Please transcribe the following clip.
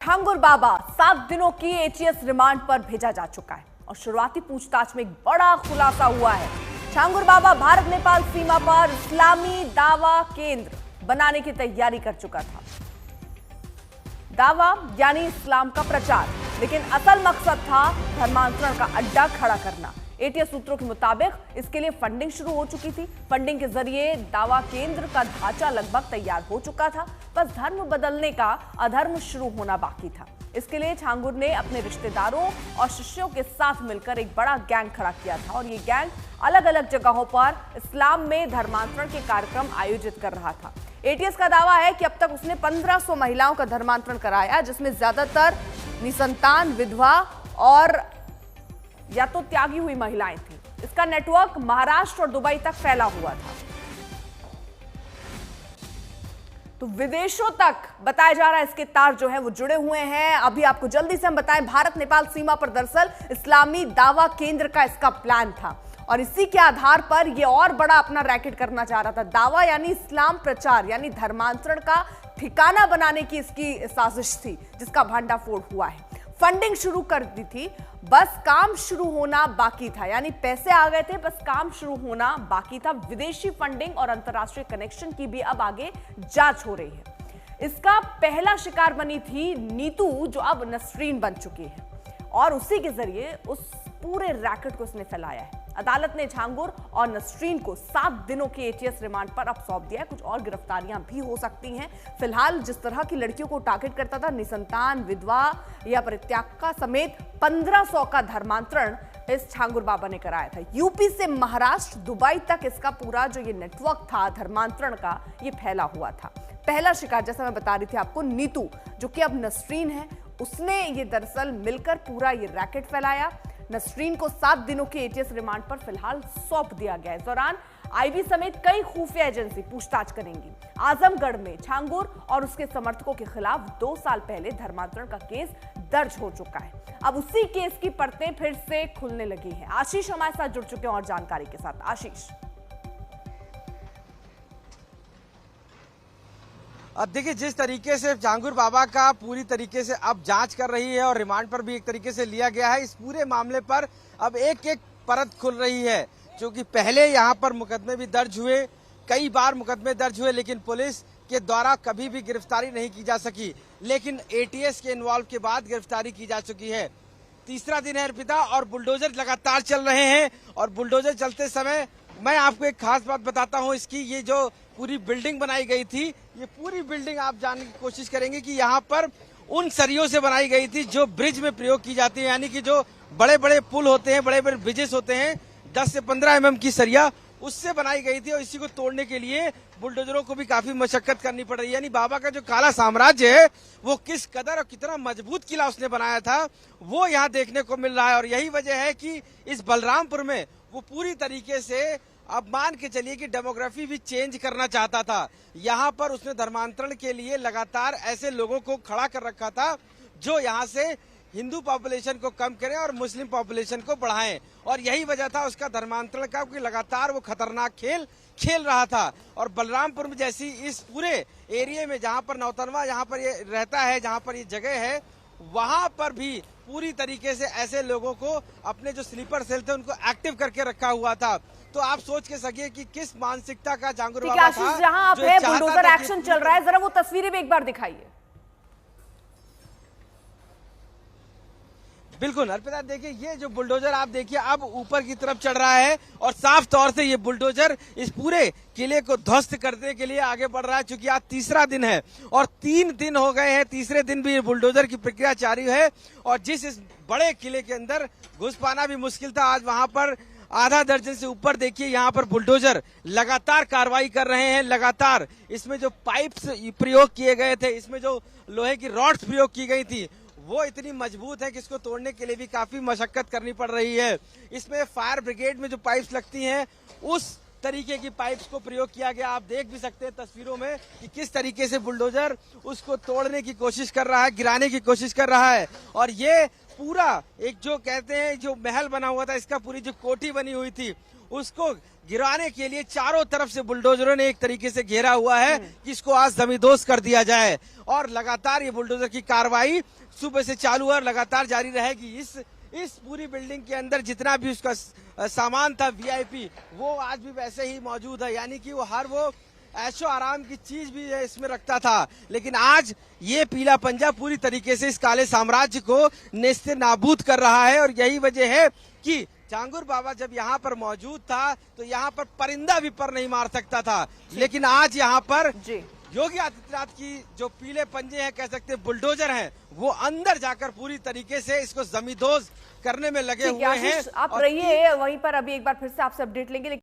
ठाकुर बाबा 7 दिनों की ATS remand पर भेजा जा चुका है और शुरुआती पूछताछ में एक बड़ा खुलासा हुआ है। ठाकुर बाबा भारत नेपाल सीमा पर इस्लामी दावा केंद्र बनाने की तैयारी कर चुका था। दावा यानी इस्लाम का प्रचार, लेकिन असल मकसद था धर्मांतरण का अड्डा खड़ा करना। एटीएस सूत्रों के मुताबिक इसके लिए फंडिंग शुरू हो चुकी थी। फंडिंग के जरिए दावा केंद्र का ढांचा लगभग तैयार हो चुका था, बस धर्म बदलने का अधर्म शुरू होना बाकी था। इसके लिए ठाकुर ने अपने रिश्तेदारों और शिष्यों के साथ मिलकर एक बड़ा गैंग खड़ा किया था और ये गैंग अलग अलग जगहों पर इस्लाम में धर्मांतरण के कार्यक्रम आयोजित कर रहा था। एटीएस का दावा है कि अब तक उसने 1500 महिलाओं का धर्मांतरण कराया, जिसमें ज्यादातर निसंतान, विधवा और या तो त्यागी हुई महिलाएं थी। इसका नेटवर्क महाराष्ट्र और दुबई तक फैला हुआ था, तो विदेशों तक बताया जा रहा है इसके तार जो है वो जुड़े हुए हैं। अभी आपको जल्दी से हम बताएं, भारत नेपाल सीमा पर दरअसल इस्लामी दावा केंद्र का इसका प्लान था और इसी के आधार पर यह और बड़ा अपना रैकेट करना चाह रहा था। दावा यानी इस्लाम प्रचार यानी धर्मांतरण का ठिकाना बनाने की इसकी साजिश थी, जिसका भंडाफोड़ हुआ है। फंडिंग शुरू कर दी थी, बस काम शुरू होना बाकी था, यानी पैसे आ गए थे, बस काम शुरू होना बाकी था। विदेशी फंडिंग और अंतर्राष्ट्रीय कनेक्शन की भी अब आगे जांच हो रही है। इसका पहला शिकार बनी थी नीतू, जो अब नसरीन बन चुकी है और उसी के जरिए उस पूरे रैकेट को उसने फैलाया है। अदालत ने ठाकुर और नसरीन को 7 दिनों के एटीएस रिमांड पर अब सौंप दिया है। कुछ और गिरफ्तारियां भी हो सकती हैं। फिलहाल जिस तरह की लड़कियों को टारगेट करता था, निसंतान, विधवा या परित्यागा समेत 1500 का धर्मांतरण इस ठाकुर बाबा ने कराया था। यूपी से महाराष्ट्र, दुबई तक इसका पूरा जो ये नेटवर्क था धर्मांतरण का, ये फैला हुआ था। पहला शिकार, जैसा मैं बता रही थी आपको, नीतू, जो कि अब नसरीन है, उसने ये दरअसल मिलकर पूरा ये रैकेट फैलाया। नसरीन को 7 दिनों के एटीएस रिमांड पर फिलहाल सौंप दिया गया है। इस दौरान आईबी समेत कई खुफिया एजेंसी पूछताछ करेंगी। आजमगढ़ में ठाकुर और उसके समर्थकों के खिलाफ 2 साल पहले धर्मांतरण का केस दर्ज हो चुका है। अब उसी केस की परतें फिर से खुलने लगी हैं। आशीष हमारे साथ जुड़ चुके हैं और जानकारी के साथ। आशीष, अब देखिए, जिस तरीके से ठाकुर बाबा का पूरी तरीके से अब जांच कर रही है और रिमांड पर भी एक तरीके से लिया गया है, इस पूरे मामले पर अब एक एक परत खुल रही है। क्योंकि पहले यहाँ पर मुकदमे भी दर्ज हुए, कई बार मुकदमे दर्ज हुए, लेकिन पुलिस के द्वारा कभी भी गिरफ्तारी नहीं की जा सकी। लेकिन एटीएस के इन्वॉल्व के बाद गिरफ्तारी की जा चुकी है। तीसरा दिन है अर्पिता, और बुलडोजर लगातार चल रहे हैं। और बुलडोजर चलते समय मैं आपको एक खास बात बताता हूँ इसकी, ये जो पूरी बिल्डिंग बनाई गई थी, ये पूरी बिल्डिंग आप जानने की कोशिश करेंगे कि यहाँ पर उन सरियों से बनाई गई थी जो ब्रिज में प्रयोग की जाती है, यानी कि जो बड़े बड़े पुल होते हैं, बड़े बड़े ब्रिजेस होते हैं, 10 से 15 mm की सरिया उससे बनाई गई थी। और इसी को तोड़ने के लिए बुलडोजरों को भी काफी मशक्कत करनी पड़ रही है। यानी बाबा का जो काला साम्राज्य है, वो किस कदर और कितना मजबूत किला उसने बनाया था, वो यहाँ देखने को मिल रहा है। और यही वजह है कि इस बलरामपुर में वो पूरी तरीके से, अब मान के चलिए कि डेमोग्राफी भी चेंज करना चाहता था। यहाँ पर उसने धर्मांतरण के लिए लगातार ऐसे लोगों को खड़ा कर रखा था जो यहाँ से हिंदू पॉपुलेशन को कम करें और मुस्लिम पॉपुलेशन को बढ़ाएं। और यही वजह था उसका धर्मांतरण का, क्योंकि लगातार वो खतरनाक खेल खेल रहा था। और बलरामपुर में जैसी इस पूरे एरिया में जहाँ पर नौतनवा यहाँ पर ये रहता है, जहाँ पर ये जगह है, वहां पर भी पूरी तरीके से ऐसे लोगों को, अपने जो स्लीपर सेल थे उनको एक्टिव करके रखा हुआ था। तो आप सोच के सकिए कि किस मानसिकता का ठाकुर बाबा था। जहां आप है, बुलडोजर एक्शन चल रहा है, जरा वो तस्वीरें भी एक बार दिखाइए। बिल्कुल अर्पिता, देखिए ये जो बुलडोजर आप देखिए अब ऊपर की तरफ चढ़ रहा है और साफ तौर से ये बुलडोजर इस पूरे किले को ध्वस्त करने के लिए आगे बढ़ रहा है। चूंकि आज तीसरा दिन है और 3 दिन हो गए हैं, तीसरे दिन भी ये बुलडोजर की प्रक्रिया जारी है। और जिस इस बड़े किले के अंदर घुस पाना भी मुश्किल था, आज वहां पर आधा दर्जन से ऊपर देखिए यहाँ पर बुलडोजर लगातार कार्रवाई कर रहे हैं। लगातार इसमें जो पाइप्स प्रयोग किए गए थे, इसमें जो लोहे की रॉड्स प्रयोग की गई थी, वो इतनी मजबूत है कि इसको तोड़ने के लिए भी काफी मशक्कत करनी पड़ रही है। इसमें फायर ब्रिगेड में जो पाइप्स लगती हैं, उस तरीके की पाइप्स को प्रयोग किया गया। आप देख भी सकते हैं तस्वीरों में कि किस तरीके से बुलडोजर उसको तोड़ने की कोशिश कर रहा है, गिराने की कोशिश कर रहा है। और ये पूरा एक जो कहते हैं जो महल बना हुआ था, इसका पूरी जो कोठी बनी हुई थी, उसको गिराने के लिए चारों तरफ से बुलडोजरों ने एक तरीके से घेरा हुआ है कि इसको आज जमींदोज कर दिया जाए। और लगातार ये बुलडोजर की कार्रवाई सुबह से चालू है और लगातार जारी रहेगी। इस पूरी बिल्डिंग के अंदर जितना भी उसका सामान था वीआईपी, वो आज भी वैसे ही मौजूद है, यानी कि वो ऐशो आराम की चीज भी इसमें रखता था। लेकिन आज ये पीला पंजा पूरी तरीके से इस काले साम्राज्य को नेस्ते नाबूद कर रहा है। और यही वजह है कि जांगुर बाबा जब यहाँ पर मौजूद था तो यहाँ पर परिंदा भी पर नहीं मार सकता था, लेकिन आज यहाँ पर योगी आदित्यनाथ की जो पीले पंजे हैं, कह सकते हैं बुलडोजर हैं, वो अंदर जाकर पूरी तरीके से इसको जमींदोज करने में लगे हुए हैं। आप रहिए वहीं पर, अभी एक बार फिर से आपसे अपडेट लेंगे।